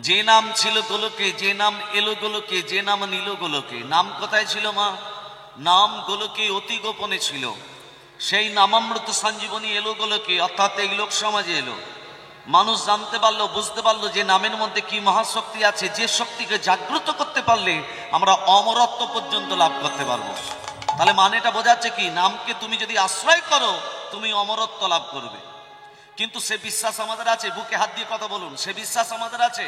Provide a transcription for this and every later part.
যে নাম ছিল গোলকে, যে নাম এলো গোলকে, যে নাম নিল গোলকে। নাম কোথায় ছিল মা? নাম গোলকে অতি গোপনে ছিল। সেই নামামৃত সঞ্জীবনী এলো গোলকে, অর্থাৎ এই লোক সমাজে এলো। মানুষ জানতে পারলো, বুঝতে পারলো যে নামের মধ্যে কি মহাশক্তি আছে, যে শক্তিকে জাগ্রত করতে পারলে আমরা অমরত্ব পর্যন্ত লাভ করতে পারবো। তাহলে মানেটা বোঝাচ্ছে কি, নামকে তুমি যদি আশ্রয় করো তুমি অমরত্ব লাভ করবে। কিন্তু সে বিশ্বাস আমাদের আছে? বুকে হাত দিয়ে কথা বলুন, সে বিশ্বাস আমাদের আছে?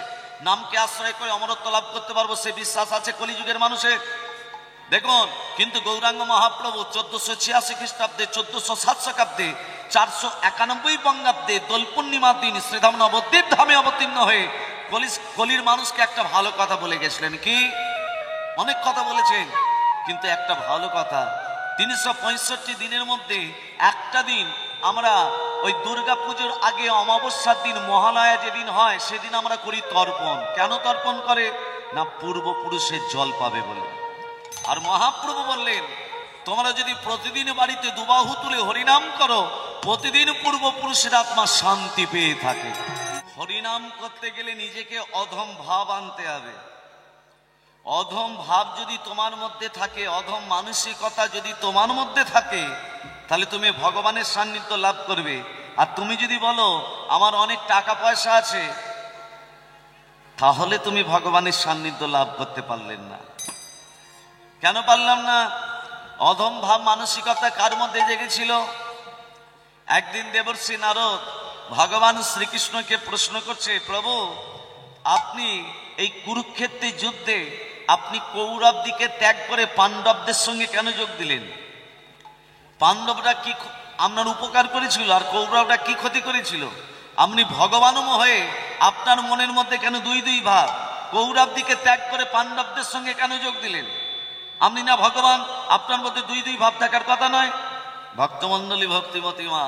নামকে আশ্রয় করে অমরত্ব লাভ করতে পারবো, সে বিশ্বাস আছে কলিযুগের মানুষের? দেখুন, কিন্তু গৌরাঙ্গ মহাপ্রভু 1486 খ্রিস্টাব্দে, 1407 শতাব্দে, 491 বঙ্গাব্দে দোল পূর্ণিমার দিন শ্রীধাম নবদ্বীপ ধামে অবতীর্ণ হয়ে কলির মানুষকে একটা ভালো কথা বলে গেছিলেন। কি? অনেক কথা বলেছেন, কিন্তু একটা ভালো কথা, 365 দিনের মধ্যে একটা দিন আমরা ওই দুর্গা পুজোর আগে অমাবস্যার দিন, মহালয়া যেদিন হয় সেদিন আমরা করি তর্পণ। কেন তর্পণ করে? না পূর্বপুরুষের জল পাবে বলে। আর মহাপ্রভু বললেন, তোমরা যদি প্রতিদিন বাড়িতে দুবাহু তুলে হরিনাম করো, প্রতিদিন পূর্বপুরুষের আত্মা শান্তি পেয়ে থাকে। হরিনাম করতে গেলে নিজেকে অধম ভাব আনতে হবে। অধম ভাব যদি তোমার মধ্যে থাকে, অধম মানসিকতা যদি তোমার মধ্যে থাকে, তাহলে তুমি ভগবানের সান্নিধ্য লাভ করবে। আর তুমি যদি বলো আমার অনেক টাকা পয়সা আছে, তাহলে তুমি ভগবানের সান্নিধ্য লাভ করতে পারলেন না। কেন পারলাম না? অধম ভাব মানসিকতা কার মধ্যে জেগেছিল? একদিন দেবর্ষি নারদ ভগবান শ্রীকৃষ্ণকে প্রশ্ন করছে, প্রভু আপনি এই কুরুক্ষেত্রের যুদ্ধে আপনি কৌরবদিকে ত্যাগ করে পাণ্ডবদের সঙ্গে কেন যোগ দিলেন? পাণ্ডবরা কি আপনার উপকার করেছিল আর কৌরবরা কি ক্ষতি করেছিল? আপনি ভগবানম হয়ে আপনার মনের মধ্যে কেন দুই দুই ভাব? কৌরবদিকে ত্যাগ করে পাণ্ডবদের সঙ্গে কেন যোগ দিলেন? আপনি না ভগবান, আপনার মধ্যে দুই দুই ভাব থাকার কথা নয়। ভক্তমণ্ডলী, ভক্তিমতী মা,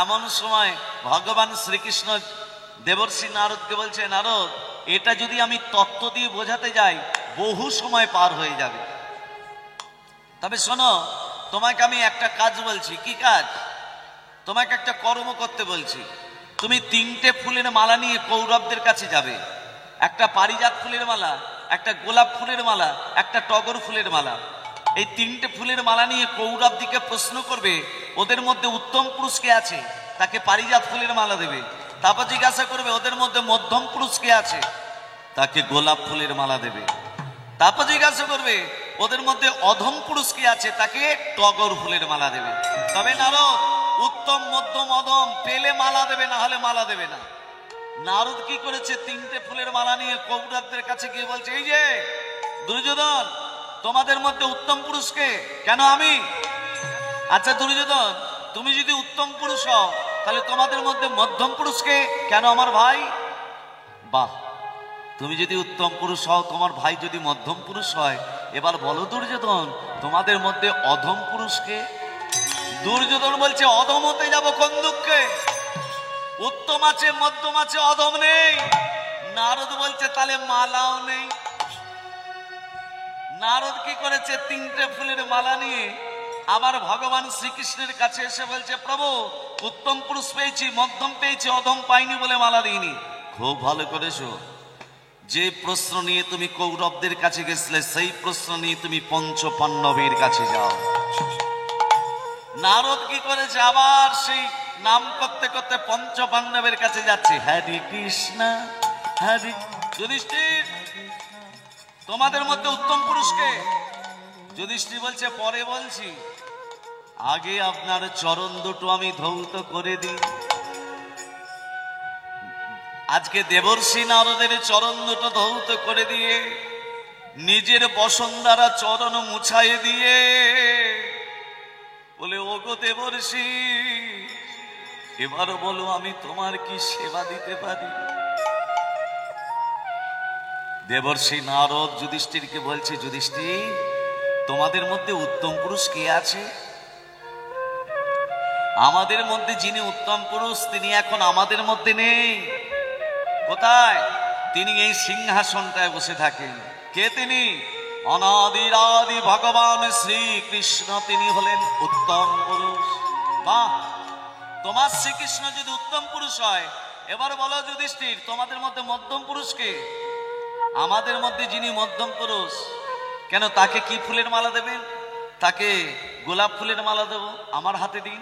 এমন সময় ভগবান শ্রীকৃষ্ণ দেবর্ষি নারদকে বলছে, নারদ এটা যদি আমি তত্ত্ব দিয়ে বোঝাতে যাই বহু সময় পার হয়ে যাবে। তবে শোনো, তোমাকে আমি একটা কাজ বলছি। কি কাজ? তোমাকে একটা কর্ম করতে বলছি। তুমি 3টে ফুলের মালা নিয়ে কৌরবদের কাছে যাবে। একটা পারিজাত ফুলের মালা, একটা গোলাপ ফুলের মালা, একটা টগর ফুলের মালা। এই 3টে ফুলের মালা নিয়ে কৌরবদিকে প্রশ্ন করবে ওদের মধ্যে উত্তম পুরুষ কে আছে, তাকে পারিজাত ফুলের মালা দেবে। তারপর জিজ্ঞাসা করবে ওদের মধ্যে মধ্যম পুরুষ কে আছে, তাকে গোলাপ ফুলের মালা দেবে। তারপর জিজ্ঞাসা করবে ওদের মধ্যে অধম পুরুষ কে আছে, তাকে টগর ফুলের মালা দেবে। তবে নারদ উত্তম, মধ্যম, অধম পেলে মালা দেবে, না হলে মালা দেবে না। নারদ কি করেছে? 3টে ফুলের মালা নিয়ে কৌরবদের কাছে গিয়ে বলছে, এই যে দুর্যোধন, তোমাদের মধ্যে উত্তম পুরুষকে? কেন আমি? আচ্ছা দুর্যোধন, তুমি যদি উত্তম পুরুষ হও তাহলে তোমাদের মধ্যে মধ্যম পুরুষকে? কেন আমার ভাই? বাহ, তুমি যদি উত্তম পুরুষ হও, তোমার ভাই যদি মধ্যম পুরুষ হয়, এবার বলো দুর্যোধন, তোমাদের মধ্যে অধম পুরুষকে? দুর্যোধন বলছে, অধম হতে যাবো কোন দুঃখে? উত্তম আছে, মধ্যম আছে, অধম নেই। নারদ বলছে তাহলে মালাও নেই। নারদ কি করেছে? 3টে ফুলের মালা নিয়ে আবার ভগবান শ্রীকৃষ্ণের কাছে এসে বলছে, প্রভু উত্তম পুরুষ পেয়েছি, মধ্যম পেয়েছি, অধম পাইনি বলে মালা দিইনি। খুব ভালো করেছো। যে প্রশ্ন নিয়ে তুমি কৌরবদের কাছে গেছিলে সেই প্রশ্ন নিয়ে তুমি পঞ্চ পাণ্ডবের কাছে যাও। নারদ কি করেছে? আবার সেই নাম করতে করতে পঞ্চ পাণ্ডবের কাছে যাচ্ছে। হরে কৃষ্ণ হরে। যুধিষ্ঠির, তোমাদের মধ্যে উত্তম পুরুষকে? যুধিষ্ঠির বলছে, পরে বলছি, আগে আপনার চরণ দুটো আমি ধৌত করে দিই। আজকে দেবর্ষি নারদের চরণ দুটো ধৌত করে দিয়ে নিজের বসুন্ধরা চরণ মুছাইয়ে দিয়ে বলে, ওগো দেবর্ষি, এবার বলো আমি তোমার কি সেবা দিতে পারি? দেবর্ষি নারদ যুধিষ্ঠিরকে বলছে, যুধিষ্ঠির তোমাদের মধ্যে উত্তম পুরুষ কে আছে? আমাদের মধ্যে যিনি উত্তম পুরুষ তিনি এখন আমাদের মধ্যে নেই। কোথায়? তিনি এই সিংহাসনটায় বসে থাকেন। কে তিনি? অনাদিরাদি ভগবান শ্রীকৃষ্ণ, তিনি হলেন উত্তম পুরুষ। বাহ, তোমার শ্রীকৃষ্ণ যদি উত্তম পুরুষ হয়, এবার বলো যুধিষ্ঠির তোমাদের মধ্যে মধ্যম পুরুষকে? আমাদের মধ্যে যিনি মধ্যম পুরুষ, কেন তাকে কি ফুলের মালা দেবেন? তাকে গোলাপ ফুলের মালা দেব, আমার হাতে দিন।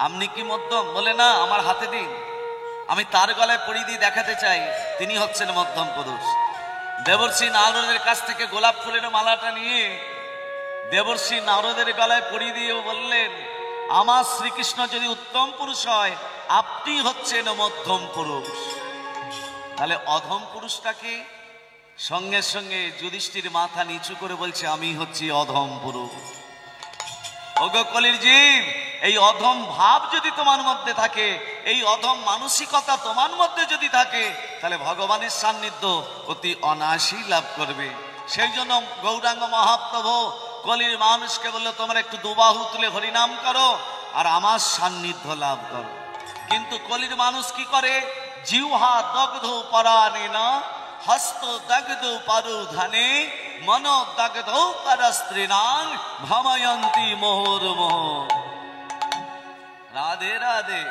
আপনি কি মধ্যম? বলে না, আমার হাতে দিন, আমি তার গলায় পরিয়ে দিয়ে দেখাতে চাই তিনি হচ্ছেন মধ্যম পুরুষ। দেবর্ষি নারদের কাছ থেকে গোলাপ ফুলের মালাটা নিয়ে দেবর্ষি নারদের গলায় পরিয়ে দিয়ে বললেন, আমার শ্রীকৃষ্ণ যদি উত্তম পুরুষ হয়, আপনি হচ্ছেন মধ্যম পুরুষ। তাহলে অধম পুরুষটাকে সঙ্গে সঙ্গে যুধিষ্ঠির মাথা নিচু করে বলছে, আমি হচ্ছি অধম পুরুষ। ওগো কলির জীব, এই অধম ভাব যদি তোমার মধ্যে থাকে, এই অধম মানসিকতা তোমার মধ্যে যদি থাকে, তাহলে ভগবানের সান্নিধ্য অতি অনায়াসেই লাভ করবে। সেই জন্য গৌরাঙ্গ মহাপ্রভু কলির মানুষকে বললো, তোমরা একটু দুবাহু তুলে হরিনাম করো আর আমার সান্নিধ্য লাভ করো। কিন্তু কলির মানুষ কি করে? জিহ্বা দগ্ধ পরাণেন হস্ত দগ্ধ পারুধানে মন দগ্ধ পরস্ত্রীণাং ভময়ন্তি মোহর্মোহ। রাধে রাধে।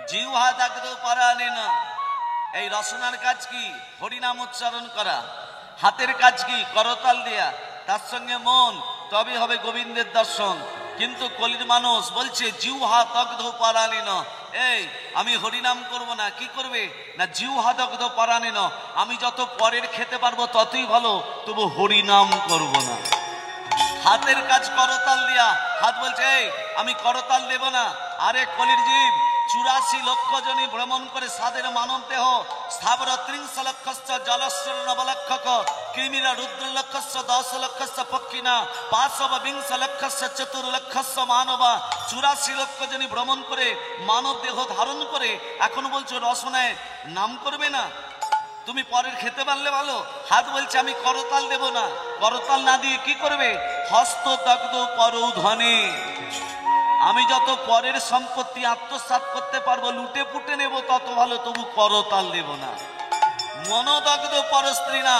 জিহ্বা দগ্ধ পরাণেন, এই রসনার কাজ কি? হরিনাম উচ্চারণ করা। হাতের কাজ কি? করতাল দেয়া। তার সঙ্গে মন, তবে হবে গোবিন্দের দর্শন। কিন্তু কলির মানুষ বলছে জিহ্বা দগ্ধ পরাণেন, এই আমি হরিনাম করব না। কি করবে না? জিহ্বা দগ্ধ পরাণেন, আমি যত পরের খেতে পারবো ততই ভালো, তবু হরিনাম করব না। হাতের কাজ করতাল দিয়া, হাত বলছে এই আমি করতাল দেব না। আরে কলির জীব, 84 লক্ষ জনী ভ্রমণ করে সাদের মানব দেহ স্থাবর 30 লক্ষস্য জলস্বর নবলক্ষক কৃমিরা রুদ্র লক্ষস্য 10 লক্ষস্য পক্ষিনা 520 লক্ষস্য চতুর্লক্ষস্য মানবা। 84 লক্ষ জনী ভ্রমণ করে মানব দেহ ধারণ করে এখন বলছো রসনায় নাম করবে না? তুমি পরের খেতে পারলে ভালো। হাত বলছে আমি করতাল দেব না। করতাল না দিয়ে কি করবে? হস্ত দগ্ধ পরৌধনে, আমি যত পরের সম্পত্তি আত্মসাৎ করতে পারবো, লুটে পুটে নেব তত ভালো, তবু করতাল দেব না। মনোদগ্ধ পরস্ত্রীণা,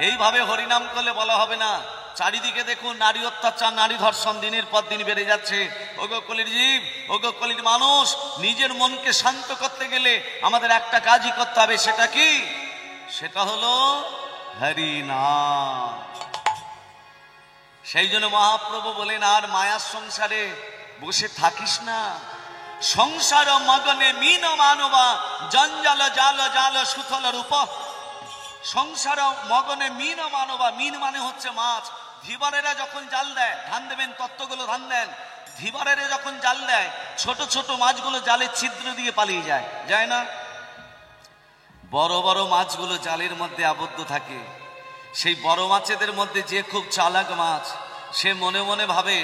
এইভাবে হরিনাম করলে বলা হবে না। চারিদিকে দেখুন নারী অত্যাচার, নারী ধর্ষণ দিনের পর দিন বেড়ে যাচ্ছে। ওগো কলির জীব, ওগো কলির মানুষ, নিজের মনকে শান্ত করতে গেলে আমাদের একটা কাজই করতে হবে। সেটা কি? সেটা হলো হরিনাম। সেই জন্য মহাপ্রভু বলেন, আর মায়ার সংসারে বসে থাকিস না। সংসার মগনে মিন মানবা জঞ্জাল জাল জাল সুথল রূপ। সংসার মগনে মিন মানবা, মিন মানে হচ্ছে মাছ। ধীবরেরা যখন জাল দেয়, ধান দেবেন তত্ত্বগুলো ধান দেন, ধীবরেরা যখন জাল দেয়, ছোট ছোট মাছগুলো জালের ছিদ্র দিয়ে পালিয়ে যায়, যায় না? বড় বড় মাছগুলো জালের মধ্যে আবদ্ধ থাকে। সেই বড় মাছেদের মধ্যে যে খুব চালাক মাছ, সে মনে মনে ভাবে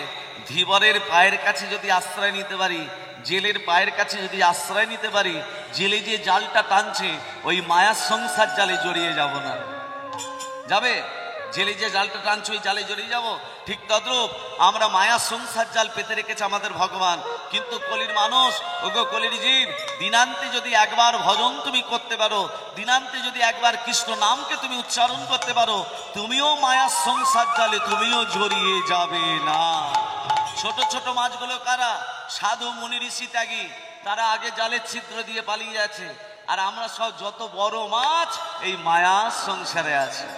ধীবরের পায়ের কাছে যদি আশ্রয় নিতে পারি, জেলের পায়ের কাছে যদি আশ্রয় নিতে পারি, জেলে যে জালটা টানছে ওই মায়ার সংসার জালে জড়িয়ে যাব না। যাবে? জেলে যে জালটা টানছে ওই জালে জড়িয়ে যাব। ঠিক তদ্রূপ আমরা মায়ার সংসার জাল পেতে রেখেছে আমাদের ভগবান। কিন্তু কলির মানুষ, ওগো কলির জীব, দিনান্তে যদি একবার ভজন তুমি করতে পারো, দিনান্তে যদি একবার কৃষ্ণ নামকে তুমি উচ্চারণ করতে পারো, তুমিও মায়ার সংসার জালে তুমিও জড়িয়ে যাবে না। ছোট ছোট মাছগুলো কারা? সাধু মুনি ঋষি ত্যাগী, তারা আগে জালের ছিদ্র দিয়ে পালিয়ে যাচ্ছে। আর আমরা সব যত বড় মাছ এই মায়ার সংসারে আছে।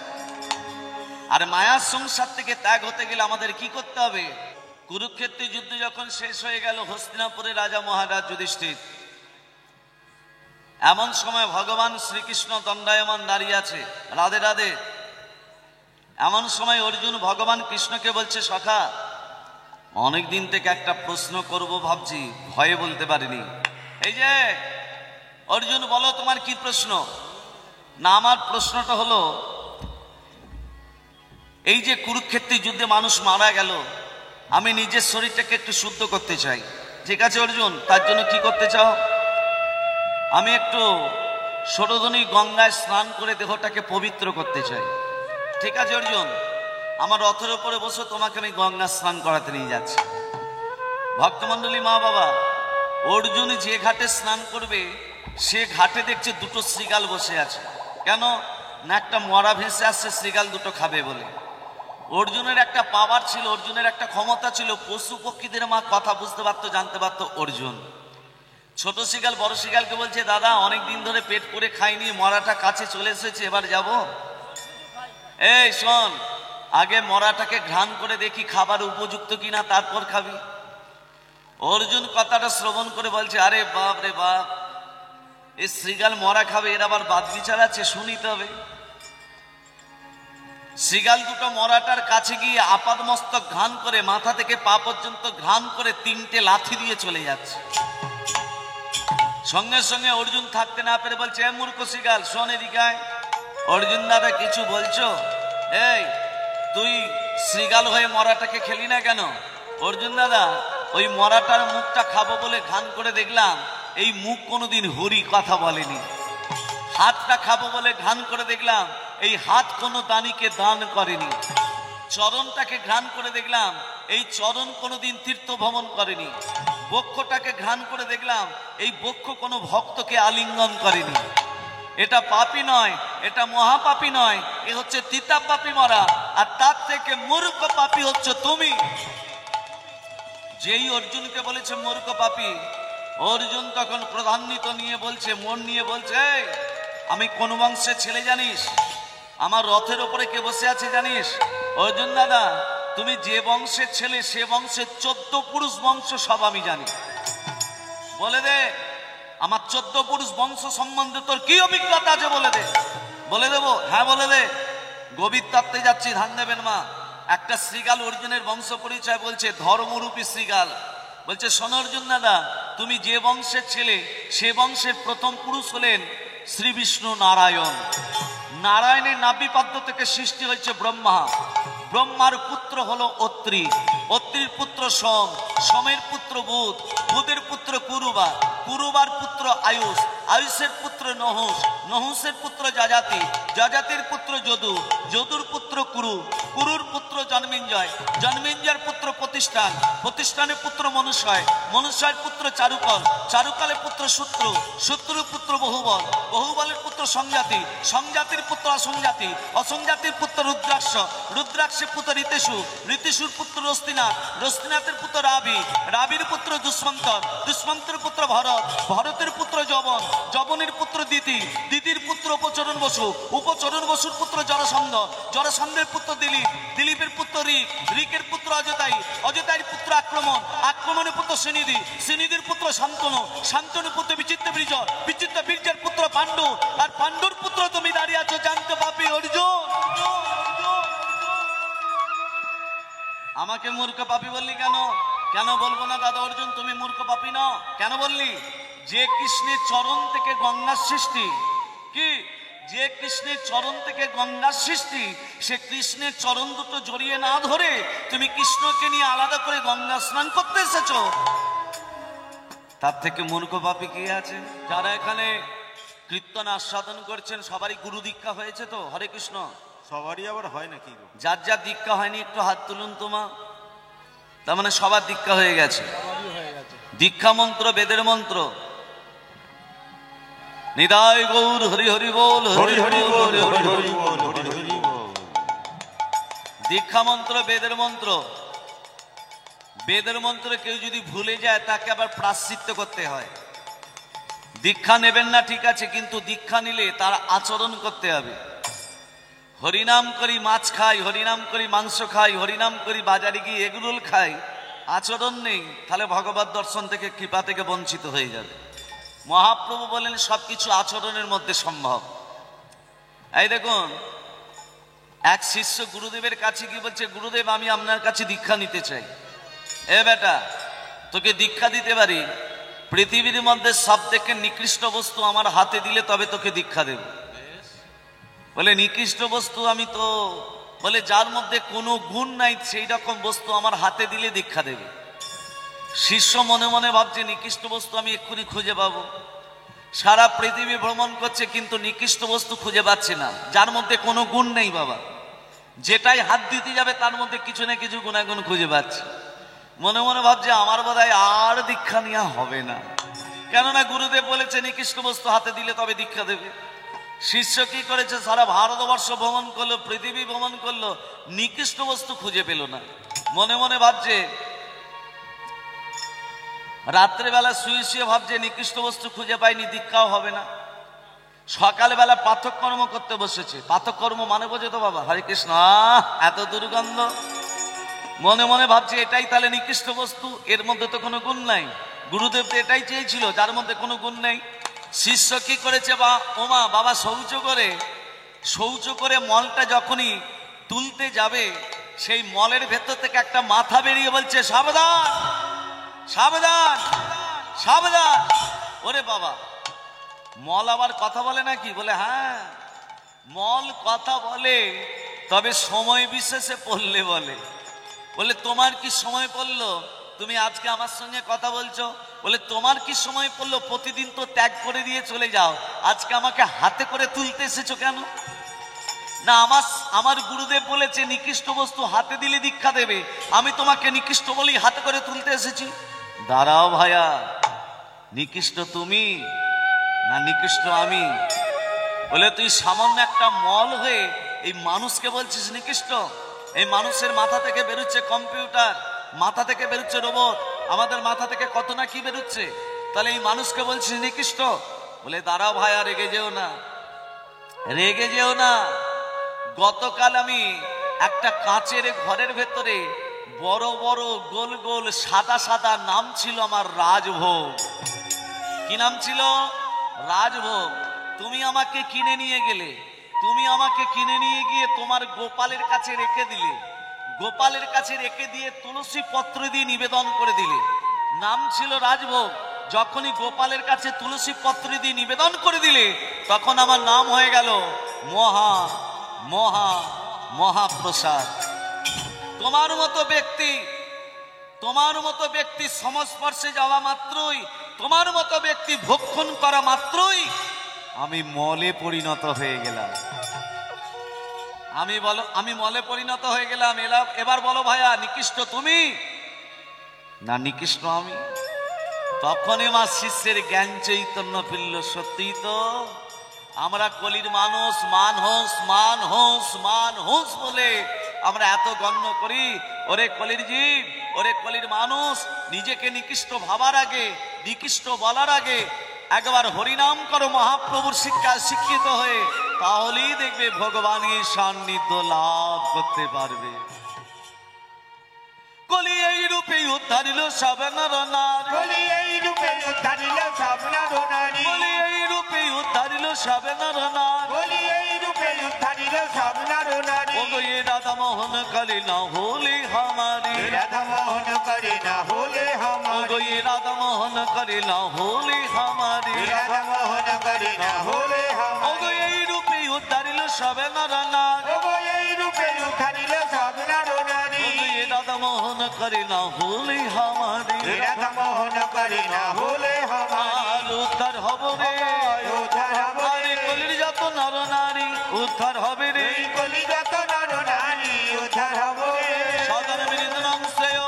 আর মায়ার সংসার থেকে ত্যাগ হতে গেলে আমাদের কি করতে হবে? কুরুক্ষেত্রের যুদ্ধ যখন শেষ হয়ে গেল, হস্তিনাপুরের রাজা মহারাজ যুধিষ্ঠির, এমন সময় ভগবান শ্রীকৃষ্ণ দণ্ডায়মান দাঁড়িয়ে আছে। রাধে রাধে। এমন সময় অর্জুন ভগবান কৃষ্ণকে বলছে, সখা অনেকদিন থেকে একটা প্রশ্ন করব ভাবছি, ভয়ে বলতে পারিনি। এই যে অর্জুন, বলো তোমার কি প্রশ্ন? না, আমার প্রশ্নটা হলো, এই যে কুরুক্ষেত্রের যুদ্ধে মানুষ মারা গেল, আমি নিজের শরীরটাকে একটু শুদ্ধ করতে চাই। ঠিক আছে অর্জুন, তার জন্য কি করতে চাও? আমি একটু সরোদনী গঙ্গায় স্নান করে দেহটাকে পবিত্র করতে চাই। ঠিক আছে অর্জুন, আমার রথের উপরে বসে তোমাকে আমি গঙ্গা স্নান করাতে নিয়ে যাচ্ছি। ভক্তমণ্ডলী, মা বাবা, অর্জুন যে ঘাটে স্নান করবে সে ঘাটে দেখছে দুটো শৃগাল বসে আছে। কেন না? একটা মরা ভেসে আসছে, শৃগাল দুটো খাবে বলে। অর্জুনের একটা পাওয়ার ছিল, অর্জুনের একটা ক্ষমতা ছিল, পশু পক্ষীদের মা কথা বুঝতে পারতো, জানতে পারতো অর্জুন। ছোট শিগাল বড় শিগালকে বলছে, দাদা অনেক দিন ধরে পেট করে খাইনি, মরাটা কাছে চলে এসেছে, এবার যাব। এই শোন, আগে মরাটাকে ঘ্রাণ করে দেখি খাবার উপযুক্ত কিনা, তারপর খাবি। অর্জুন কথাটা শ্রবণ করে বলছে, আরে বাপ রে বাপ, এই শ্রীগাল মরা খাবে, এর আবার বাদ বিচার আছে, শুনিতে হবে। শ্রীগাল দুটো মরাটার কাছে গিয়ে আপাদ মস্তক ঘ্রাণ করে, মাথা থেকে পা পর্যন্ত ঘ্রাণ করে 3টে লাথি দিয়ে চলে যাচ্ছে। সঙ্গে সঙ্গে অর্জুন থাকতে না পেরে বলছে, এ মূর্খ শ্রীগাল, শোন এদিকে আয়। অর্জুন দাদা কিছু বলছো? এই তুই শ্রীগাল হয়ে মরাটাকে খেলি না কেন? অর্জুন দাদা, ওই মরাটার মুখটা খাবো বলে ঘ্রাণ করে দেখলাম, এই মুখ কোনোদিন হরি কথা বলেনি। হাতটা খাবো বলে ঘ্রাণ করে দেখলাম, এই হাত কোনো দানিকে দান করেনি। চরণটাকে ঘ্রাণ করে দেখলাম, এই চরণ কোনোদিন তীর্থ ভ্রমণ করেনি। বক্ষটাকে ঘ্রাণ করে দেখলাম, এই বক্ষ কোনো ভক্তকে আলিঙ্গন করেনি। এটা পাপী নয়, এটা মহাপাপী নয়, এ হচ্ছে তিতা পাপী মরা। আর তার থেকে মূর্খ পাপী হচ্ছে তুমি। যেই অর্জুনকে বলেছে মূর্খ পাপী, অর্জুন তখন প্রধান্বিত নিয়ে বলছে, মন নিয়ে বলছে, আমি কোন বংশের ছেলে জানিস? আমার রথের ওপরে কে বসে আছে জানিস? অর্জুন দাদা, তুমি যে বংশের ছেলে, সে বংশের 14 পুরুষ বংশ সব আমি জানি। বলে দে, আমার 14 পুরুষ বংশ সম্বন্ধে তোর কি অভিজ্ঞতা আছে বলে দে। বলে দেবো? হ্যাঁ বলে দে। গভীর তত্ত্বে যাচ্ছি, ধান দেবেন মা। একটা শ্রীগাল অর্জুনের বংশ পরিচয় বলছে, ধর্মরূপী শ্রীগাল। বলছে, শোনো অর্জুন দাদা, তুমি যে বংশের ছেলে, সে বংশের প্রথম পুরুষ হলেন শ্রী বিষ্ণু নারায়ণ। নারায়ণের নাভিপাদ্য থেকে সৃষ্টি হয়েছে ব্রহ্মা। ব্রহ্মার পুত্র হলো অত্রি, অত্রির পুত্র সোম, সোমের পুত্র বুধ, বুধের পুত্র কুরুবা, কুরুবার পুত্র আয়ুষ, আয়ুষের পুত্র নহুষ, নহুষের পুত্র যাজাতি, যাজাতির পুত্র যদু, যদুর পুত্র কুরু, কুরুর পুত্র জন্মেঞ্জয়, জন্মেঞ্জয়ের পুত্র প্রতিষ্ঠান, প্রতিষ্ঠানের পুত্র মনুষ্যয়, মনুষ্যের পুত্র চারুকল, চারুকালের পুত্র সূত্র, সূত্রের পুত্র বহুবল, বহুবলের পুত্র সংজাতি, সংজাতির পুত্র অসংজাতি, অসংজাতির পুত্র রুদ্রাক্ষ, রুদ্রাক্ষের পুত্র ঋতেশু, ঋতেশুর পুত্র রস্তিনাথ, রস্তিনাথের পুত্র রাবি, রাবির পুত্র দুষ্মন্তর, দুষ্মন্তের পুত্র ভরত, ভরতের পুত্র যবন, যবনের পুত্র দিতি, দিতির পুত্র উপচরণ বসু, উপচরণ বসুর পুত্র জরাসন্ধ, জরাসন্ধের পুত্র দিলীপ, দিলীপের পুত্র ঋক, ঋকের পুত্র অজতাই, অজতাইয়ের পুত্র আক্রমণ, আক্রমণের পুত্র শ্রীনিধি, শ্রীনিধির পুত্র শান্তনু, শান্তনুর পুত্র বিচিত্র বীর্য, বিচিত্র বীর্যের পুত্র পাণ্ডু, আর পাণ্ডুর পুত্র তুমি দাঁড়িয়ে আছো জানতে পাপি অর্জুন। আমাকে মূর্খ পাপী বললি কেন? কেন বলবো না দাদা অর্জুন, তুমি মূর্খ পাপী নও? কেন বললি? যে কৃষ্ণের চরণ থেকে গঙ্গার সৃষ্টি, কি যে কৃষ্ণের চরণ থেকে গঙ্গার সৃষ্টি, সে কৃষ্ণের চরণ দুটো জড়িয়ে না ধরে তুমি কৃষ্ণকে নিয়ে আলাদা করে গঙ্গা স্নান করতে এসেছো? তার থেকে মূর্খ পাপী কি আছে? যারা এখানে কীর্তন আস্বাদন করছেন সবারই গুরু দীক্ষা হয়েছে তো? হরে কৃষ্ণ। সবারই আবার হয় নাকি? যার যার দীক্ষা হয়নি একটু হাত তুলুন তোমা। তার মানে সবার দীক্ষা হয়ে গেছে। দীক্ষা মন্ত্র বেদের মন্ত্র। নিতাই গৌর হরি হরি বল, হরি হরি বল, হরি হরি বল, হরি হরি বল। দীক্ষা মন্ত্র বেদের মন্ত্র। বেদের মন্ত্র কেউ যদি ভুলে যায় তাকে আবার প্রায়শ্চিত্ত করতে হয়। দীক্ষা নেবেন না ঠিক আছে, কিন্তু দীক্ষা নিলে তার আচরণ করতে হবে। হরিনাম করি মাছ খাই, হরিনাম করি মাংস খাই, হরিনাম করি বাজারে গিয়ে এগরোল খাই, আচরণ নেই, তাহলে ভগবত দর্শন থেকে কৃপা থেকে বঞ্চিত হয়ে যাবে। মহাপ্রভু বলেন সবকিছু আচরণের মধ্যে সম্ভব। এই দেখুন, এক শিষ্য গুরুদেবের কাছে গিয়ে বলছে, গুরুদেব আমি আপনার কাছে দীক্ষা নিতে চাই। এ বেটা, তোকে দীক্ষা দিতে পারি, পৃথিবীর মধ্যে সব থেকে নিকৃষ্ট বস্তু আমার হাতে দিলে তবে তোকে দীক্ষা দেব। বলে নিকৃষ্ট বস্তু আমি তো, বলে যার মধ্যে কোনো গুণ নাই সেই রকম বস্তু আমার হাতে দিলে দীক্ষা দেবে। শিষ্য মনে মনে ভাবছে নিকৃষ্ট বস্তু আমি এক্ষুনি খুঁজে পাবো। সারা পৃথিবী ভ্রমণ করছে কিন্তু নিকৃষ্ট বস্তু খুঁজে পাচ্ছে না, যার মধ্যে কোনো গুণ নেই বাবা। যেটাই হাত দিতে যাবে তার মধ্যে কিছু না কিছু গুণাগুণ খুঁজে পাচ্ছে। মনে মনে ভাবছে আমার বোধহয় আর দীক্ষা নেওয়া হবে না, কেননা গুরুদেব বলেছে নিকৃষ্ট বস্তু হাতে দিলে তবে দীক্ষা দেবে। শিষ্য কি করেছে, সারা ভারতবর্ষ ভ্রমণ করলো, পৃথিবী ভ্রমণ করলো, নিকৃষ্ট বস্তু খুঁজে পেল না। মনে মনে ভাবছে রাত্রেবেলা শুয়ে শুয়ে ভাবছে নিকৃষ্ট বস্তু খুঁজে পাইনি, দীক্ষাও হবে না। সকালবেলা পাথককর্ম করতে বসেছে। পাথককর্ম মানে বোঝে তো বাবা? হরে কৃষ্ণ। এত দুর্গন্ধ, মনে মনে ভাবছে এটাই তাহলে নিকৃষ্ট বস্তু, এর মধ্যে তো কোনো গুণ নাই। গুরুদেব তো এটাই চেয়েছিল, যার মধ্যে কোনো গুণ নেই। শিষ্য কি করেছে? ওমা বাবা শৌচ করে মলটা যখনই তুলতে যাবে, সেই মলের ভেতর থেকে একটা মাথা বেরিয়ে বলছে সাবধান সাবধান সাবধান। ওরে বাবা, মল আবার কথা বলে নাকি? বলে হ্যাঁ, মল কথা বলে, তবে সময় বিশেষে পড়লে বলে। বলে তোমার কি সময় পড়লো? তুমি আজকে আমার সঙ্গে কথা বলছো। বলে তোমার কি সময় পড়লো? প্রতিদিন তো ত্যাগ করে দিয়ে চলে যাও, আজকে আমাকে হাতে করে তুলতে এসেছো কেন? না, আমার গুরুদেব বলেছে নিকৃষ্ট বস্তু হাতে দিলে দীক্ষা দেবে, আমি তোমাকে নিকৃষ্ট বলেই হাতে করে তুলতে এসেছি। দাঁড়াও ভাইয়া, নিকৃষ্ট তুমি না নিকৃষ্ট আমি? বলে তুই সামান্য একটা মল হয়ে এই মানুষকে বলছিস নিকৃষ্ট? এই মানুষের মাথা থেকে বেরোচ্ছে কম্পিউটার, মাথা থেকে বেরোচ্ছে রোবট, আমাদের মাথা থেকে কত না কি বেরোচ্ছে, তাহলে এই মানুষকে বলছিস নিকৃষ্ট? বলে দাঁড়াও ভাইয়া, রেগে যেও না, রেগে যেও না। গতকাল আমি একটা কাঁচের ঘরের ভেতরে বড় বড় গোল গোল সাদা সাদা নাম ছিল আমার রাজভোগ। কি নাম ছিল? রাজভোগ। তুমি আমাকে কিনে নিয়ে গেলে, তুমি আমাকে কিনে নিয়ে গিয়ে তোমার গোপালের কাছে রেখে দিলে, গোপালের কাছে রেখে দিয়ে তুলসী পত্র দিয়ে নিবেদন করে দিলে, নাম ছিল রাজভোগ। যখনই গোপালের কাছে তুলসী পত্র দিয়ে নিবেদন করে দিলে, তখন আমার নাম হয়ে গেল মহা মহা মহাপ্রসাদ। তোমার মতো ব্যক্তি সংস্পর্শে যাওয়া মাত্রই, তোমার মতো ব্যক্তি ভক্ষণ করা মাত্রই আমি মলে পরিণত হয়ে গেলাম। আমি মলে পরিণত হয়ে গেলাম। এবার বলো ভাইয়া, নিকৃষ্ট তুমি না নিকৃষ্ট আমি? তখনই আমার শিষ্যের জ্ঞান চৈতন্য ফিরল। সত্যি তো, আমরা কলির মানুষ, মান হোস বলে আমরা এত গণ্য করি। ওরে কলির জীব, ওরে কলির মানুষ, নিজেকে নিকৃষ্ট ভাবার আগে, নিকৃষ্ট বলার আগে একবার হরিনাম করো মহাপ্রভুর শিক্ষায় শিক্ষিত হয়ে, তাহলেই দেখবে ভগবানের সান্নিধ্য লাভ করতে পারবে। কলি এই রূপে উদ্ধারিল সব নর নারী, কলি এই রূপে উদ্ধারিল সব নর নারী, কলি এই রূপে উদ্ধারিল সব নর নারী, কলি এই রূপে উদ্ধারিল সব নর নারী। ওগো এ রাধা মোহন কালী না হলে হামারি, রাধা মোহন করে না হলে ওগো হমারি, এ রাধা মোহন কালী না হলে হামারি, রাধা মোহন করে না হলে ওগো হমারি। এই রূপে উদ্ধারিল সব নর নারী, ওগো এই রূপে উদ্ধারিল সব নর নারী, ওগো এ রাধা মোহন কালী না হলে হামারি। রাধা মোহন করে না হলে হমারি। আর উদ্ধার হব রে, উদ্ধার হবে আরে কলির যত নর নারী উদ্ধার হবে রে। এই কলিযুগ নর নারী উদ্ধার হবে। স্বধর্মে নিধনং শ্রেয়,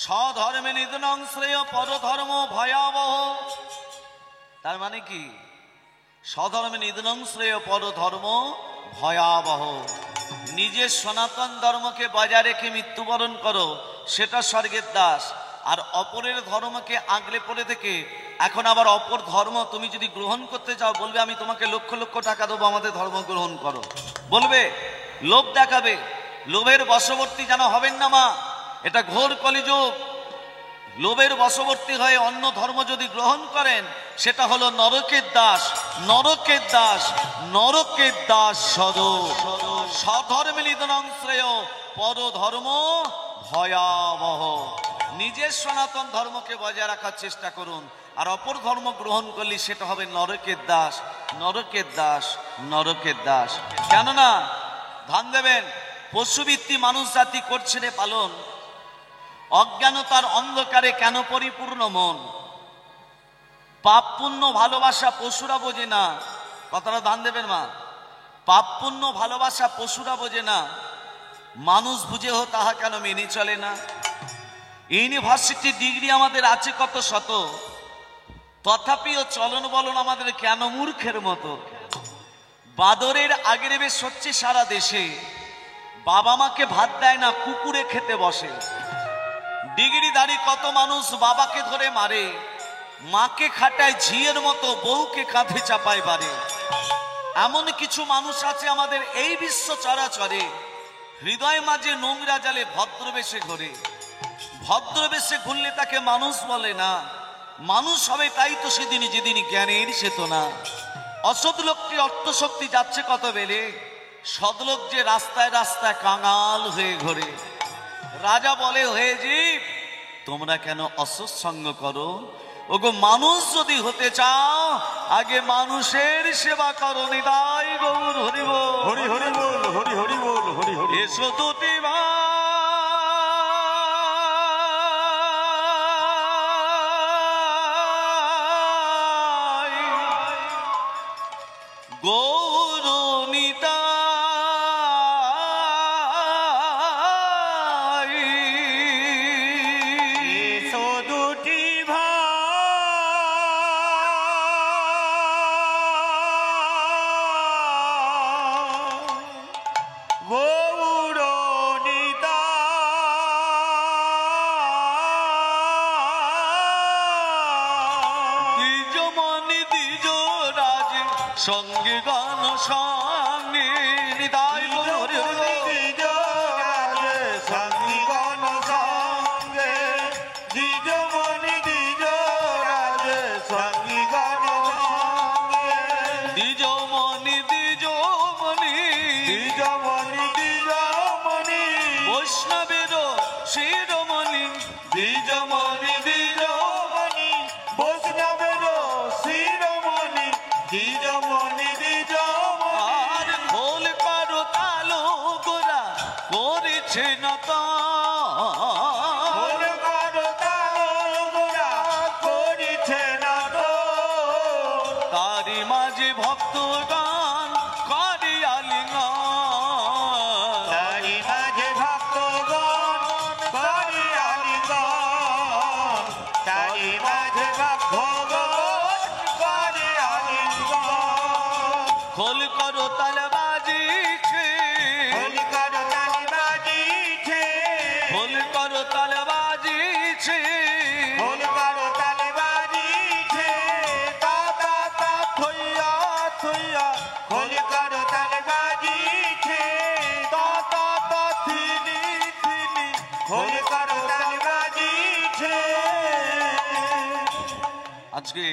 স্বধর্মে নিধনং শ্রেয়, পরধর্ম ভয়াবহ। তার মানে কি? স্বধর্মে নিধনং শ্রেয়, পরধর্ম ভয়াবহ। নিজের সনাতন ধর্মকে বজায় রেখে মৃত্যুবরণ করো, সেটা স্বর্গের দাস। আর অপরের ধর্মকে আগলে পড়ে থেকে এখন আবার অপর ধর্ম তুমি যদি গ্রহণ করতে চাও, বলবে আমি তোমাকে লক্ষ লক্ষ টাকা দেবো, আমাদের ধর্ম গ্রহণ করো, বলবে, লোভ দেখাবে। লোভের বশবর্তী যেন হবেন না মা, এটা ঘোর কলিযুগ। লোভের বশবর্তী হয়ে অন্য ধর্ম যদি গ্রহণ করেন, সেটা হলো নরকের দাস, নরকের দাস, নরকের দাস। স্বধর্মে নিধনং শ্রেয়, পরধর্ম ভয়াবহ। নিজের সনাতন ধর্মকে বজায় রাখার চেষ্টা করুন, আর অপর ধর্ম গ্রহণ করলে সেটা হবে নরকের দাস, নরকের দাস, নরকের দাস। কেননা ধ্যান দেবেন, পশুবৃত্তি মানুষ জাতি করছে রে পালন, অজ্ঞানতার অন্ধকারে কেন পরিপূর্ণ মন। পাপ পুণ্য ভালোবাসা পশুরা বোঝে না, কথাটা ধ্যান দেবেন মা। পাপ পুণ্য ভালোবাসা পশুরা বোঝে না, মানুষ বুঝেও তাহা কেন মেনে চলে না। ইউনিভার্সিটি ডিগ্রি আমাদের আছে কত শত, তথাপিও চলন বলন আমাদের কেন মূর্খের মতো। বাদরের আগের বেশ হচ্ছে সারা দেশে, বাবা মাকে ভাত দেয় না, কুকুরে খেতে বসে। ডিগ্রিধারী কত মানুষ বাবাকে ধরে মারে, মাকে খাটায় ঝিয়ের মতো, বউকে কাঁধে চাপায় বাড়ে। এমন কিছু মানুষ আছে আমাদের এই বিশ্ব চরাচরে, হৃদয় মাঝে নোংরা জালে ভদ্রবেশে ঘোরে। ভদ্রবেশে ঘুরলে তাকে মানুষ বলে না, মানুষ হবে তাই তো সেদিন যেদিন জ্ঞানের চেতনা। অসৎ লোকটি অর্থশক্তি যাচ্ছে কত বেলে, সদলোক যে রাস্তায় রাস্তায় কাঙাল হয়ে ঘোরে। রাজা বলে, হয়ে জীব তোমরা কেন অসৎ সঙ্গ করো? ওগো মানুষ যদি হতে চাও আগে মানুষের সেবা করো। নিতাই গৌর হরি বল, হরি হরি বল, হরি হরি বল, হরি হরি। এসো দুটি ভাই গৌর নিতাই, এসো দুটি ভাই গৌর নিতাই। দ্বিজ মণি দ্বিজ রাজ সঙ্গে গান সঙ্গে। নিতাই গৌর হরি হরি বল। দ্বিজ রাজে সঙ্গীগণ সঙ্গে, দ্বিজ মণি দ্বিজ রাজে সঙ্গীগণ সঙ্গে, দ্বিজ মণি দ্বিজ মণি দ্বিজ মণি দ্বিজ মণি, বৈষ্ণবের শিরোমণি। দ্বিজ মণি দ্বিজ মণি, বৈষ্ণবের শিরোমণি, দ্বিজ মণি দ্বিজ মণি। আর খোল করো তালো গোরা করেছে না তা, খোল করো তালো গোরা করিছে না তো, তারি মাঝে ভক্ত গান করে আলিঙ্গন। তারি মাঝে ভক্তগণ করে আলিঙ্গন, তারি মাঝে ভক্তগণ করে আলিঙ্গন। খোল করো তাল বাজিছে, খোল করো তালি বাজিছে, খোল করো তাল বাজিছে, খোল করো তালি বাজিছে, তা তা তা থইয়া থইয়া, খোল করো তালি বাজিছে, তা তা তা থিনি থিনি, খোল করো তালি বাজিছে। আজকে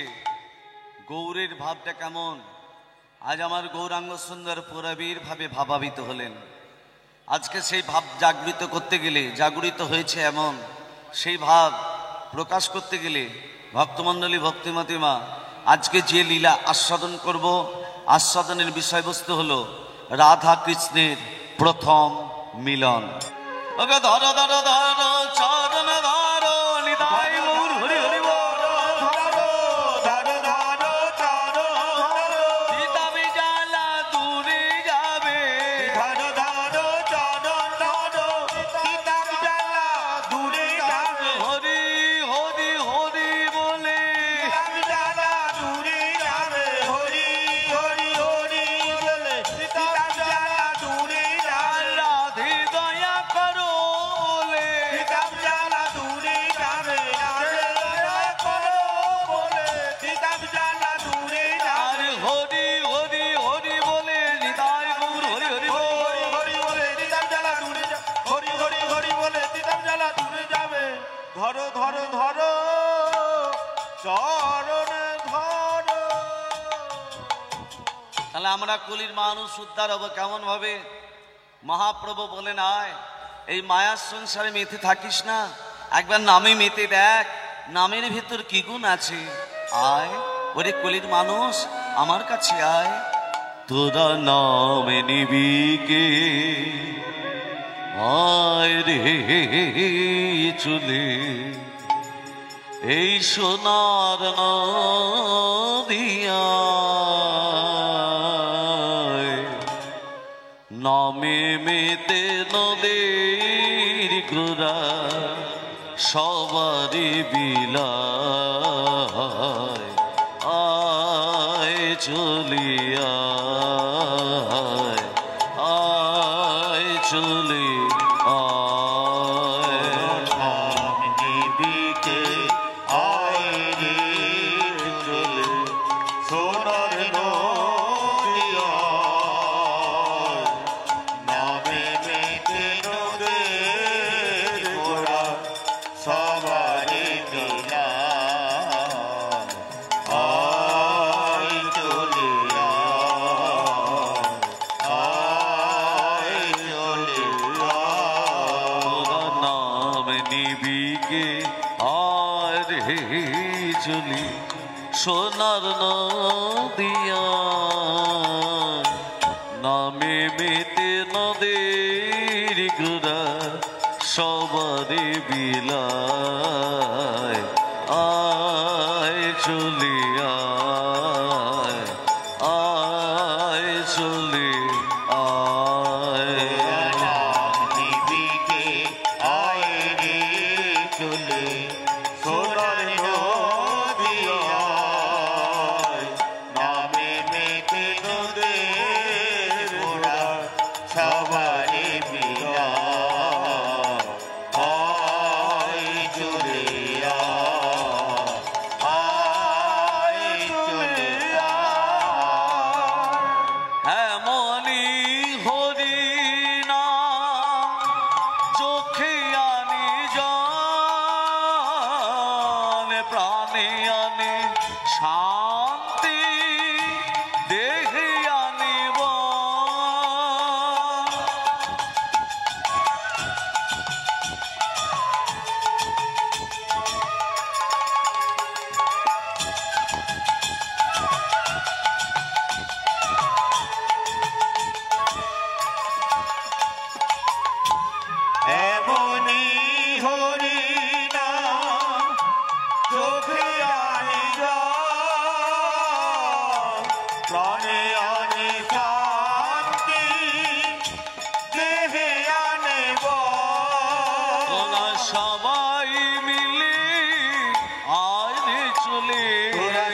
গৌরের ভাবটা কেমন? আজ আমার গৌরাঙ্গ সুন্দর পুরবীর ভাবে ভাবাবিত হলেন। আজকে সেই ভাব জাগৃত করতে গেলে, জাগরিত হয়েছে এমন, সেই ভাব প্রকাশ করতে গেলে ভক্তমণ্ডলী ভক্তিমতী মা আজকে যে লীলা আস্বাদন করব, আস্বাদনের বিষয়বস্তু হলো রাধা কৃষ্ণের প্রথম মিলন। ওকে ধরো ধরো ধরো চরণ ধরো, নিতাই গৌর হরি হরি বল। ধরো ধরো ধরো ধরো, সীতা বিজালা দূরে যাবে, ধরো ধরো চরণ ধরো, সীতার জ্বালা দূরে যাবে, হরি হরি হরি বলে সীতার জ্বালা দূরে যাবে, হরি হরি হরি বলে সীতার জ্বালা দূরে যাবে, রাধে দয়া করো বলে, সীতার জ্বালা দূরে যাবে, রাধে দয়া করো বলে সীতার জ্বালা দূরে আর যাবে, হরি হরি হরি বলে নিতাই গৌর হরি হরি বল। হরি হরি বলে সীতার জ্বালা দূরে যাবে, হরি হরি হরি বলে সীতার জ্বালা দূরে যাবে। ধরো ধরো ধরো চরণে ধরো। তাহলে আমরা কলির মানুষ উদ্ধার হবো কেমন ভাবে? মহাপ্রভু বলেন, আয় এই মায়ার সংসারে মেতে থাকিস না, একবার নামে মেতে দেখ, নামের ভেতর কি গুণ আছে। আয় ওরে কলির মানুষ, আমার কাছে আয়। তোরা নামে নিবি কে, আয় রে চলে এই সোনার নদিয়া, নামে মেতে নদীর গোরা সবারই বিলায়, আয় চলিয়া আয় চলে আয়। দিকে আর হে চলি সোনার নদিয়া নামে মেতে নদের গুড়া সবারে বিলায় আয় চলি আয় আয় চলি আয় নিবিকে আয় রে চলে সোনার নদিয়া নামে মেতে নদের গোড়া সবারে বিলা আয় চলে আয় চলে এমনি হরি নাম চোখে আনি জন প্রাণে আনি শান্তি দেহে আনিব এমনি হরি নাম চোখে আনি প্রাণে আনি শান্তি দেহে আনে তোরা সবাই মিলে আয় রে চলে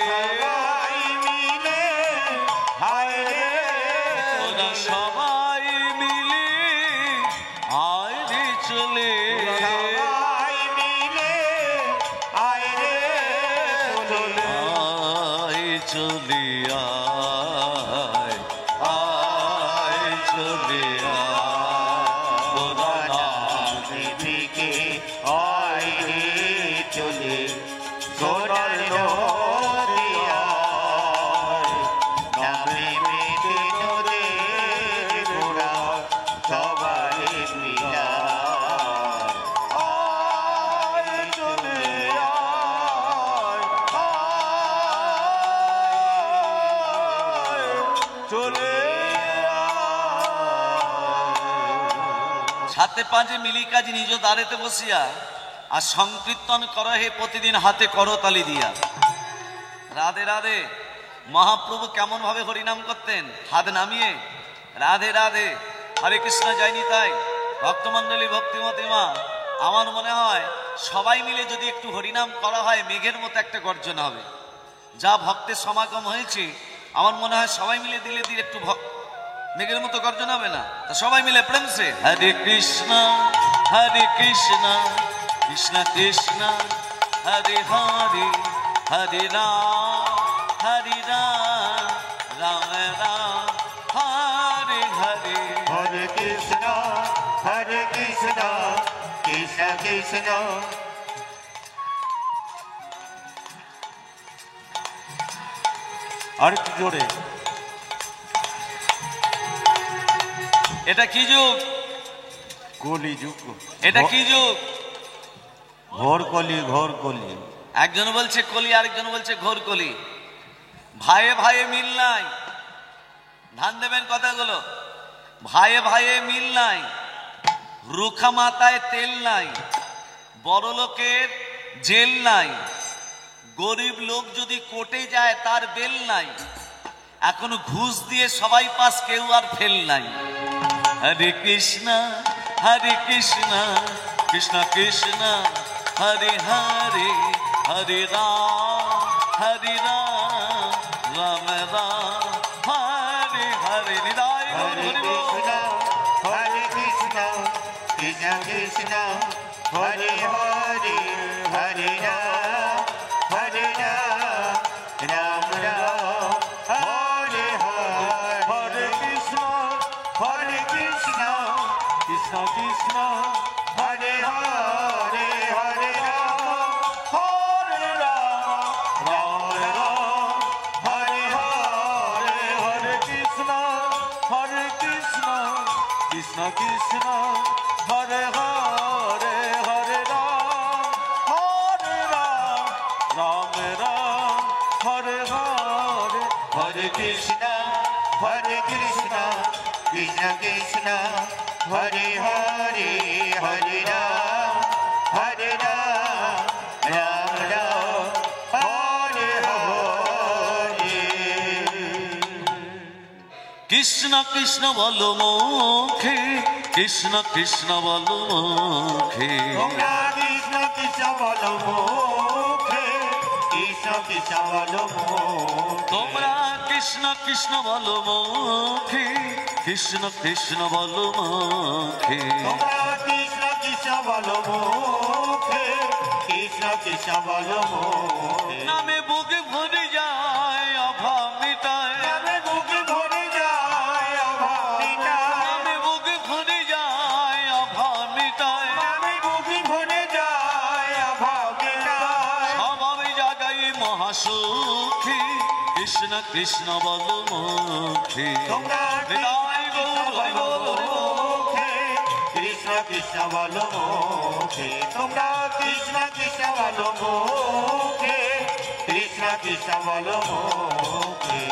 সবাই মিলে হায় রে তোরা সবাই মিলে আয় রে চলে সবাই মিলে আয় রে চলে আয় চলি আয় আয় চলি আয় তোরা নাম দিকে আয় রে চলে সোনার নদিয়া নামে মেতে নদের গোড়া সবারে মিলা আয় চলে চলে সাথে পাঁচে মিলি কাজী নিজ দ্বারেতে বসিয়া আর সংকীর্তন কর হে প্রতিদিন হাতে করতালি দিয়া রাধে রাধে মহাপ্রভু কেমন ভাবে হরিনাম করতেন হাত নামিয়ে রাধে রাধে হরে কৃষ্ণ যায়নি তাই ভক্তমণ্ডলী ভক্তিমতী মা আমার মনে হয় সবাই মিলে যদি একটু হরিনাম করা হয় মেঘের মতো একটা গর্জন হবে যা ভক্তের সমাগম হয়েছে আমার মনে হয় সবাই মিলে দিলে দিলে একটু মেঘের মতো গর্জন হবে না তা সবাই মিলে প্রেম সে হরে কৃষ্ণ কৃষ্ণ কৃষ্ণ হরে হরে হরে রাম রাম রাম হরে হরে হরে কৃষ্ণ কৃষ্ণ কৃষ্ণ আর কি জোরে এটা কি যুগ কলি যুগ এটা কি যুগ ঘোর কলি ঘোর কলি একজন বলছে কলি আরেকজন বলছে ঘোর কলি ভাইয়ে ভাইয়ে মিল নাই ধান দেবেন কথাগুলো ভাইয়ে ভাইয়ে মিল নাই রুখা মাথায় তেল নাই বড় লোকের জেল নাই গরিব লোক যদি কোর্টে যায় তার বেল নাই এখন ঘুষ দিয়ে সবাই পাস কেউ আর ফেল নাই হরে কৃষ্ণ কৃষ্ণ কৃষ্ণ হরে হরে হরে রাম রাম রাম হরে হরে নিদায় হরে কৃষ্ণ কৃষ্ণ কৃষ্ণ হরে হরে হরে রাম রাম রাম হরে হরে হরে কৃষ্ণ কৃষ্ণ কৃষ্ণ কৃষ্ণ হরে হরে হরে রাম হরে রাম রাম রাম হরে হরে হরে কৃষ্ণ কৃষ্ণ কৃষ্ণ হরে হরে হরে রাম হরে কৃষ্ণ হরে কৃষ্ণ কৃষ্ণ কৃষ্ণ হরে হরে হরে রাম রাম রাম হরে হরে। কৃষ্ণ কৃষ্ণ বলো মুখে, কৃষ্ণ কৃষ্ণ বলো মুখে, তোমরা কৃষ্ণ কৃষ্ণ বলো মুখে, কৃষ্ণ কৃষ্ণ বলো মুখে। তোমরা কৃষ্ণ কৃষ্ণ বলো মুখে, কৃষ্ণ কৃষ্ণ বলো মুখে। তোমরা কৃষ্ণ কৃষ্ণ বলো মুখে, কৃষ্ণ কৃষ্ণ বলো মুখে। নামে বুকে ভরে যায় অভাব মিটায়, নামে বুকে ভরে যায় অভাব মিটায়, নামে বুকে ভরে যায় অভাব মিটায়, নামে বুকে ভরে যায় অভাব মিটায়। স্বভাবে জাগাই মহাসুখী, কৃষ্ণ কৃষ্ণ বলো মুখে। তোমরা বিদায় গৌর হরি বল হরি বল। মুখে, কৃষ্ণ কৃষ্ণ বলো মুখে। তোমরা কৃষ্ণ কৃষ্ণ বলো মুখে, কৃষ্ণ কৃষ্ণ বলো মুখে।